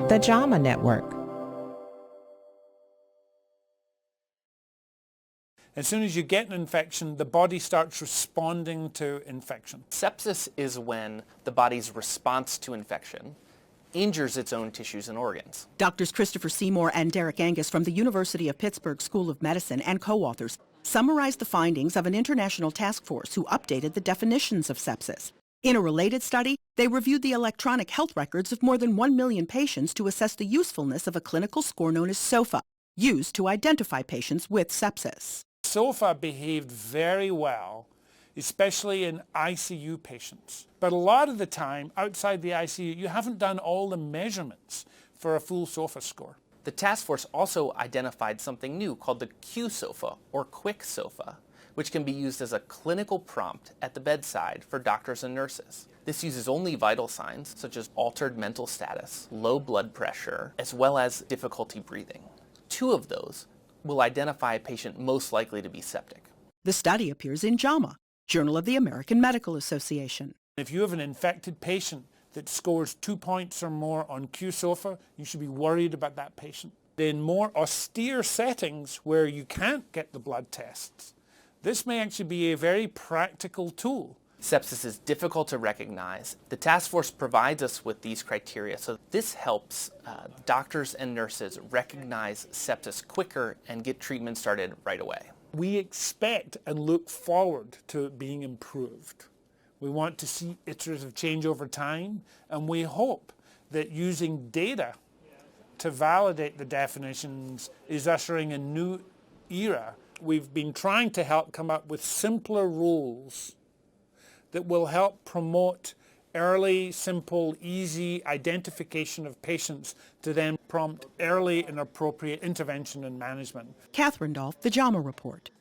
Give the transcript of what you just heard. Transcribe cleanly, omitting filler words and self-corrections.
the JAMA Network. As soon as you get an infection, the body starts responding to infection. Sepsis is when the body's response to infection injures its own tissues and organs. Doctors Christopher Seymour and Derek Angus from the University of Pittsburgh School of Medicine and co-authors summarized the findings of an international task force who updated the definitions of sepsis. In a related study, they reviewed the electronic health records of more than 1 million patients to assess the usefulness of a clinical score known as SOFA, used to identify patients with sepsis. SOFA behaved very well, especially in ICU patients. But a lot of the time, outside the ICU, you haven't done all the measurements for a full SOFA score. The task force also identified something new called the Q-SOFA, or Quick SOFA, which can be used as a clinical prompt at the bedside for doctors and nurses. This uses only vital signs, such as altered mental status, low blood pressure, as well as difficulty breathing. 2 of those will identify a patient most likely to be septic. The study appears in JAMA, Journal of the American Medical Association. If you have an infected patient that scores 2 points or more on Q-SOFA, you should be worried about that patient. In more austere settings where you can't get the blood tests, this may actually be a very practical tool. Sepsis is difficult to recognize. The task force provides us with these criteria, so this helps doctors and nurses recognize sepsis quicker and get treatment started right away. We expect and look forward to it being improved. We want to see iterative change over time, and we hope that using data to validate the definitions is ushering a new era. We've been trying to help come up with simpler rules that will help promote early, simple, easy identification of patients to then prompt early and appropriate intervention and management. Catherine Dolph, the JAMA Report.